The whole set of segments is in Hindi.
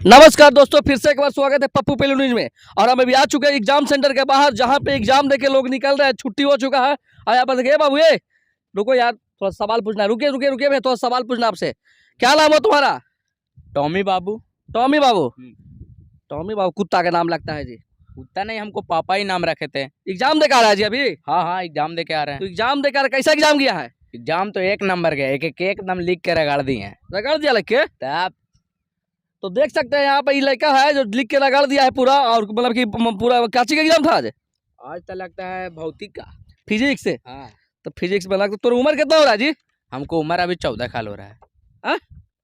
नमस्कार दोस्तों, फिर से एक बार स्वागत है पप्पू पेलू न्यूज में। और हम अभी आ चुके हैं एग्जाम सेंटर के बाहर, जहां पे एग्जाम देके लोग निकल रहे हैं। छुट्टी हो चुका है और यहाँ पर देखिए बाबू, ये रुको यार, थोड़ा सवाल पूछना है। रुके रुके रुके, मैं थोड़ा सवाल पूछना आपसे। क्या नाम है तुम्हारा? टॉमी बाबू। टॉमी बाबू? टॉमी बाबू कुत्ता का नाम लगता है जी। कुत्ता नहीं, हमको पापा ही नाम रखे थे। एग्जाम देकर आ रहा है जी अभी? हाँ हाँ, एग्जाम दे के आ रहे हैं। तो एग्जाम देकर कैसा एग्जाम किया है? एग्जाम तो एक नंबर के, एक एक एकदम लिख के रगड़ दिए हैं। रगड़ दिया लिख के? तब तो देख सकते हैं यहाँ पे ये लड़का है जो लिख के रगड़ दिया है पूरा। और मतलब कि पूरा काची का एग्जाम था आज? आज तो लगता है भौतिक का, फिजिक्स से? हाँ। तो फिजिक्स में लगता। तो उम्र कितना हो रहा है जी? हमको उम्र अभी 14 साल हो रहा है। हाँ?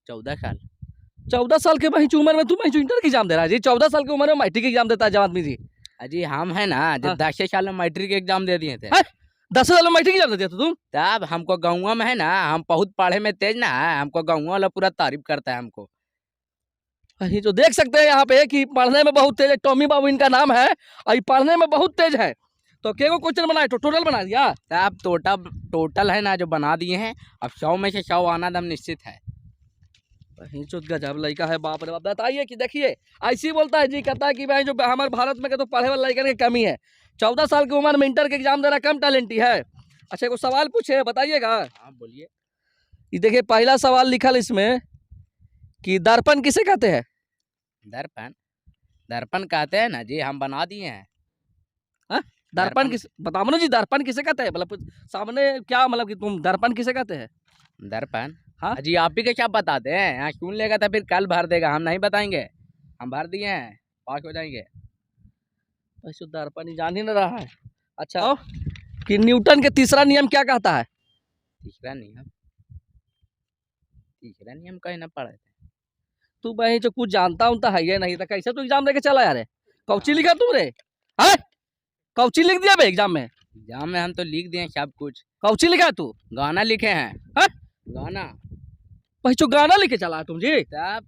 14 साल। 14 साल के वही उम्र में तुम इंटर की एग्जाम दे रहा है जी? 14 साल की उम्र में मैट्रिक एग्जाम देता है जब आदमी जी? अजी हम है ना, जब 10 साल में मैट्रिक एग्जाम दे दिए थे। 10 साल में मैट्रिक एग्जाम दे दिया था तुम? तब हमको गाँव में है ना, हम बहुत पढ़े में तेज ना है, हमको गाँव वाला पूरा तारीफ करता है हमको। ये जो देख सकते हैं यहाँ पे कि पढ़ने में बहुत तेज है। टॉमी बाबू इनका नाम है और ये पढ़ने में बहुत तेज है। तो क्या क्वेश्चन बनाए? तो टोटल बना दिया? तब टोटल है ना जो बना दिए हैं। अब 100 में से 100 आना दम निश्चित है। जो गजब लड़का है, बाप रे बाप। बताइए कि देखिए ऐसे ही बोलता है जी, कहता है कि भाई जो हमारे भारत में तो पढ़े वाले लड़के की कमी है। 14 साल की उम्र में इंटर के एग्जाम देना कम टैलेंट ही है। अच्छा, कोई सवाल पूछे, बताइएगा। हाँ बोलिए। ये देखिए पहला सवाल लिखा इसमें कि दर्पण किसे कहते हैं? दर्पण? दर्पण कहते हैं ना जी, हम बना दिए हैं। दर्पण किस बताओ ना जी, दर्पण किसे कहते हैं? मतलब सामने क्या, मतलब कि तुम दर्पण किसे कहते हैं? दर्पण? हाँ जी आप ही के क्या बताते हैं, यहाँ सुन लेगा तो फिर कल भर देगा। हम नहीं बताएंगे, हम भर दिए हैं, पास हो जाएंगे। वैसे दर्पण ही जान ही नहीं रहा है। अच्छा, कि न्यूटन के तीसरा नियम क्या कहता है? तीसरा नियम कहीं ना पढ़े थे। तू भाई जो कुछ जानता हूँ तो है ये नहीं, तो कैसे तू एग्जाम देके चला यार? कौची लिखा तुमने? हाँ, कौची लिख दिया बे एग्जाम में? एग्जाम में हम तो लिख दिए सब कुछ। कौची लिखा है तू? गाना लिखे हैं। हाँ? गाना। भाई जो गाना लिखे चला है तुम जी? तब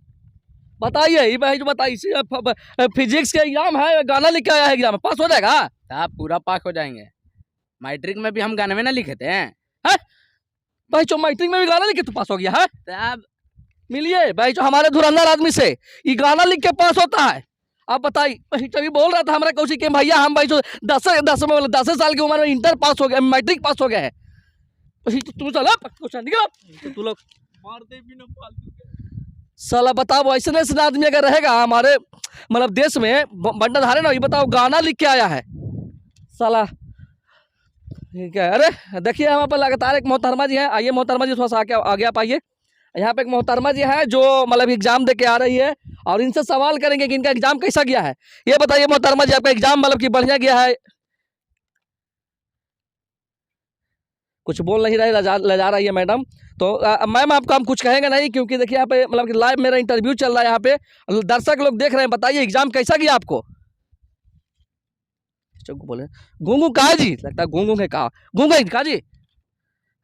बताइए भाई, जो बताइए फिजिक्स का एग्जाम है, गाना लिख के आया है एग्जाम में, पास हो जाएगा? तब पूरा पास हो जाएंगे। मैट्रिक में भी हम गाने में ना लिखे थे। भाई जो मैट्रिक में भी गाना लिख के तू पास हो गया है? तब मिलिए भाई जो हमारे धुरंधर आदमी से ये गाना लिख के पास होता है। आप बताइए, तभी बोल रहा था हमारा कौशिक के भैया, हम भाई जो 10 साल की उम्र में इंटर पास हो गया, मैट्रिक पास हो गया है। तो तू चला क्वेश्चन तो तू लोग मारते भी ना फालतू के। साला बताओ, ऐसे ऐसे आदमी अगर रहेगा हमारे मतलब देश में बंटाधारे ना, ये बताओ गाना लिख के आया है साला। ठीक है। अरे देखिए यहाँ पर लगातार एक मोहतरमा जी है। आइए मोहतरमा जी, थोड़ा सा आगे आप आइए। यहाँ पे एक मोहतरमा जी है जो मतलब एग्जाम दे के आ रही है और इनसे सवाल करेंगे कि इनका एग्जाम कैसा गया है। ये बताइए मोहतरमा जी, आपका एग्जाम मतलब कि बढ़िया गया है? कुछ बोल नहीं रहे, लजा रही है मैडम। तो मैम आपको हम कुछ कहेंगे नहीं, क्योंकि देखिए यहाँ पे मतलब कि लाइव मेरा इंटरव्यू चल रहा है, यहाँ पे दर्शक लोग देख रहे हैं। बताइए एग्जाम कैसा गया आपको? बोले गूंगू कहा जी? लगता है गूंगू है। कहा गूंगा कहा जी?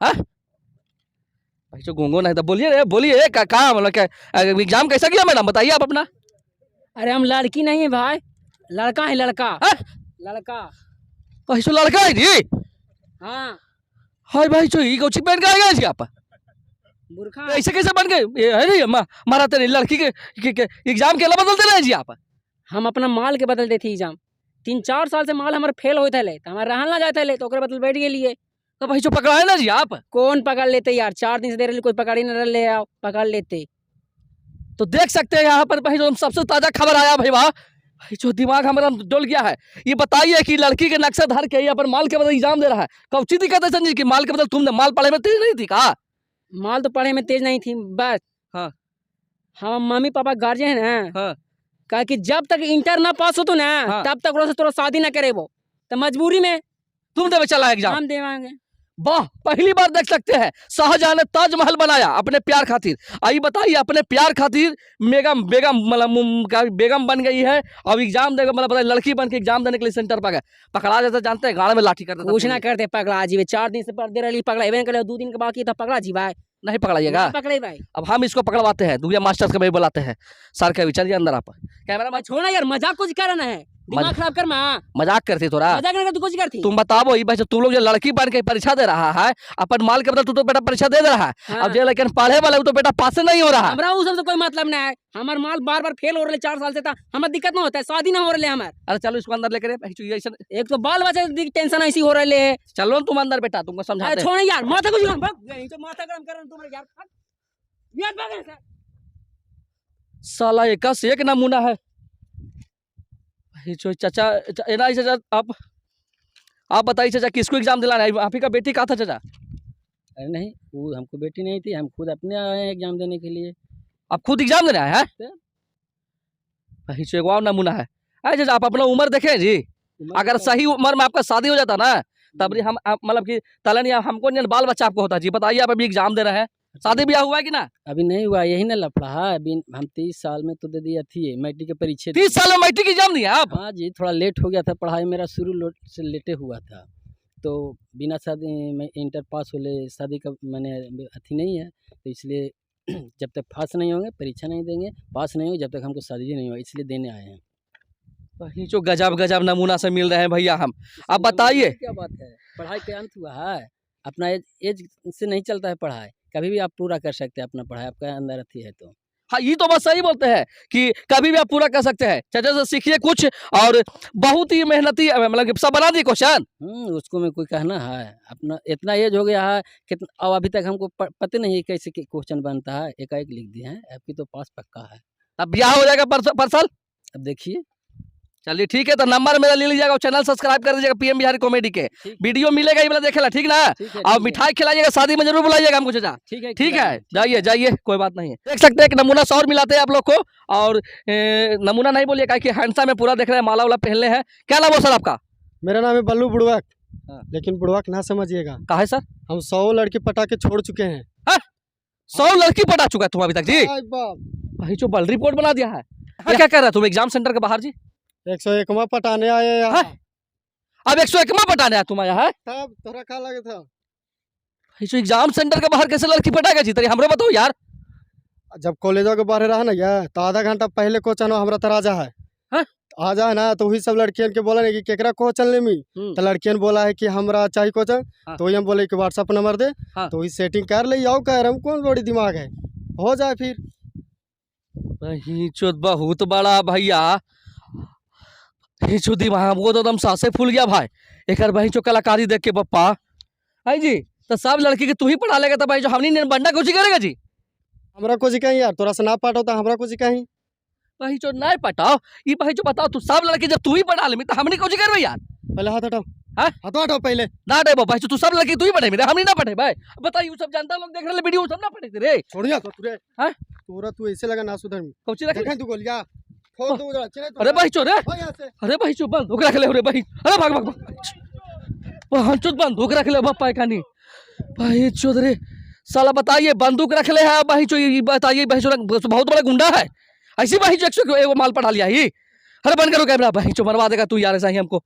हाँ भाई जो गूंगू नहीं तो बोलिए, बोलिए कहा मतलब क्या एग्जाम कैसा गया मैडम? बताइए आप अपना। अरे हम लड़की नहीं है भाई, लड़का है। लड़का लड़का भाई लड़का है जी? हाँ। हाय भाई जो ये कोची पहन के आ गए जी आप? बुरखा ऐसे कैसे बन गए? ये है नहीं मारा तेरे लड़की के एग्जाम के अलावा बदलते रहे जी आप? हम अपना माल के बदल देते एग्जाम। 3-4 साल से माल हमारे फेल होते थे, तो हमारे रहन ना जाते ले, तो ओकरे बदल बैठ गए। तो भाई जो पकड़ा है ना जी आप? कौन पकड़ लेते यार, 4 दिन से दे रहे, कोई पकड़ ही न ले आओ, पकड़ लेते। तो देख सकते हैं यहाँ पर भाई जो सबसे ताजा खबर आया भाई, वाह भाई जो दिमाग हमारा डोल गया है। ये बताइए कि लड़की के नक्शा धर के यहाँ पर माल के बदल एग्जाम दे रहा है। कौची दिक्कत है संजय की माल के बदल? तुमने माल पढ़े में तेज नहीं थी कहा? माल तो पढ़े में तेज नहीं थी बस। हाँ। हम मम्मी पापा गार्जियन है। हाँ। कहा कि जब तक इंटर ना पास हो तो ना, हाँ। तब तक से तोरा शादी ना करे, वो तो मजबूरी में तुम देवे चला एग्जाम? हम देवाएंगे। वाह, पहली बार देख सकते हैं शाहजहां ने ताजमहल बनाया अपने प्यार खातिर। आइए बताइए, अपने प्यार खातिर बेगम मतलब बेगम बन गई है और एग्जाम देगा मतलब लड़की बन के एग्जाम देने के लिए सेंटर पर गए। पकड़ा जाता जानते हैं, गाड़ में लाठी कर देता। कुछ ना करते, पकड़ा जी। 4 दिन से पढ़ते रही, पकड़ा 2 दिन के बाकी था, पकड़ा जी भाई। नहीं पकड़ाइएगा? पकड़े भाई। अब हम इसको पकड़वाते हैं, दूसरे मास्टर के भाई बुलाते हैं। सर के चलिए अंदर आप। कैमरा छोड़ना यार, मजाक कुछ करना है, दिमाग खराब कर। मजाक करती थोड़ा? मजाक करना तू कुछ करती। तुम बताओ ये भाई, तुम लोग जो लड़की बन के परीक्षा दे रहा है अपन माल के बदल, तू तो बेटा परीक्षा दे रहा है। हाँ। अब जो लेकिन पढ़े वाले तो बेटा पास नहीं हो रहा है। हमरा उ सब से कोई मतलब नहीं है। हमार माल बार बार फेल हो रहे 4 साल से था, हमार दिक्कत ना होता है, शादी ना हो रहे हमार। अरे चलो इसको अंदर लेकर भाई जो ये ऐसा एक तो बाल बच्चे की टेंशन ऐसी हो रहे है। चलो ना तुम अंदर बेटा, तुमको समझाते हैं। छोड़ यार, माथा कुछ भाग गए तो माथा गरम कर तुम यार, यार भाग ऐसे। साला एक से एक नमूना है भाई जो चाचा। ए ना चाचा, आप बताइए चाचा, किसको एग्जाम दिलाना है? आप ही का बेटी कहा था चाचा? अरे नहीं, वो हमको बेटी नहीं थी, हम खुद अपने आए हैं एग्जाम देने के लिए। आप खुद एग्जाम देने आए हैं भाई? जो एक और नमूना है। अरे चाचा आप अपना उम्र देखें जी, अगर सही उम्र में आपका शादी हो जाता ना, तब हम मतलब कि तलन या हमको नहीं बाल बच्चा आपको होता जी। बताइए आप अभी एग्जाम दे रहे हैं, शादी ब्याह हुआ है कि ना? अभी नहीं हुआ, यही ना लफड़ा है। अभी हम 30 साल में तो दे दिया थी मैट्रिक की परीक्षा। 30 साल में मैट्रिक एग्जाम दिया आप? हाँ जी, थोड़ा लेट हो गया था, पढ़ाई मेरा शुरू से लेटे हुआ था, तो बिना शादी में इंटर पास होले शादी का मैंने अथी नहीं है, तो इसलिए जब तक पास नहीं होंगे परीक्षा नहीं देंगे, पास नहीं होंगे जब तक हमको शादी नहीं होगा, इसलिए देने आए हैं। भाई जो गजब गजब नमूना से मिल रहे हैं भैया हम। आप बताइए क्या बात है, पढ़ाई का अंत हुआ है, अपना एज से नहीं चलता है पढ़ाई, कभी भी आप पूरा कर सकते हैं अपना पढ़ाई, आपका अंदर अथी है तो। हाँ ये तो बात सही बोलते हैं कि कभी भी आप पूरा कर सकते हैं। चाचा से सीखिए कुछ, और बहुत ही मेहनती मतलब कि सब बना दिए क्वेश्चन। उसको में कोई कहना है, अपना इतना एज हो गया है कितना, अब अभी तक हमको पता नहीं है कैसे क्वेश्चन बनता है, एकाएक लिख दिए हैं, आपकी तो पास पक्का है। अब ब्याह हो जाएगा परसल। अब देखिए, चलिए ठीक है, तो नंबर मेरा ले लीजिएगा और चैनल सब्सक्राइब कर दीजिएगा पीएम बिहारी कॉमेडी के। वीडियो मिलेगा ये वाला देखेला, ठीक ना? और मिठाई खिलाइएगा, शादी में जरूर बुलाइएगा हमको चाचा। ठीक है, जाइए जाइए, कोई बात नहीं है। देख सकते हैं एक नमूना से और मिलाते हैं आप लोग को, और नमूना नहीं बोलिए कि हैंडसम में पूरा देख रहे हैं, माला वाला पहनले हैं। क्या नाम है सर आपका? मेरा नाम है बल्लू बुड़वक। हाँ। लेकिन बुड़वक ना समझिएगा, कहा है सर? हम 100 लड़की पटा के छोड़ चुके हैं। 100 लड़की पटा चुका है तुम अभी तक जी? आय बाप, भाई जो बल रिपोर्ट बना दिया है। क्या कर रहा है तुम एग्जाम सेंटर के बाहर जी? 101वां पटाने आए यहाँ। हाँ? अब 101वां पटाने आया तुम आया है? तब तोरा का लगे था? भाई जो एग्जाम सेंटर के बाहर कैसे लड़की पटाएगा जी? तरी हमरो बताओ यार। जब कॉलेजों के बाहर रहा ना यार, तो आधा घंटा पहले कोचन हमरा तराजा है। हाँ? आ जाए ना तो वही सब लड़कियन के बोला कि केकरा कोचन ले मी, तो लड़कियन बोला है कि हमरा चाहिए कोचन। हाँ। तो वही हम बोले कि व्हाट्सएप नंबर दे। हाँ। तो वही सेटिंग कर ले आओ, कह रहे हम कौन बड़ी दिमाग है, हो जाए फिर। भाई चोद बहुत बड़ा भैया, जो दिमाग वो तो एकदम सांसे फूल गया भाई। एक भाई जो कलाकारी देख के पप्पा आई जी, तो सब लड़की के तू ही पढ़ा लेगा, तो भाई जो हमनी बंडा कुछ करेगा जी? हमरा को जिकाई यार, तोरा से ना पाठ होता हमरा को जिकाई। भाई जो नहीं पटाओ, ये भाई जो बताओ, तू सब लड़की जब तू ही पढ़ा ले तो हमनी कुछ करबे यार? पहले हाथ हटाओ। हाँ? हाथ हटाओ पहले। ना दे भाई, तू सब लड़की तू ही पढ़े मेरे, हमनी ना पढ़े भाई। बताइए वो सब जानता लोग देख रहे वीडियो, सब ना पढ़े रे। छोड़िया तो तुरे। हाँ? तोरा तू ऐसे लगा ना सुधर में। कौची रख? देखै तू गोलिया फोड़ दो जरा, चले तो। अरे भाई चोर रे, भाई यहाँ से। अरे भाई चुप, बंदूक रख ले रे भाई। अरे भाग भाग भाग, हम चुप, बंदूक रख ले बापा खानी। भाई चोद रे साला, बताइए बंदूक रख ले है भाई चो, ये बताइए भाई चो बहुत बड़ा गुंडा है ऐसी भाई जो 101 माल पढ़ा लिया ही। अरे बंद करो कैमरा भाई चो, मरवा देगा तू यार ऐसा ही हमको।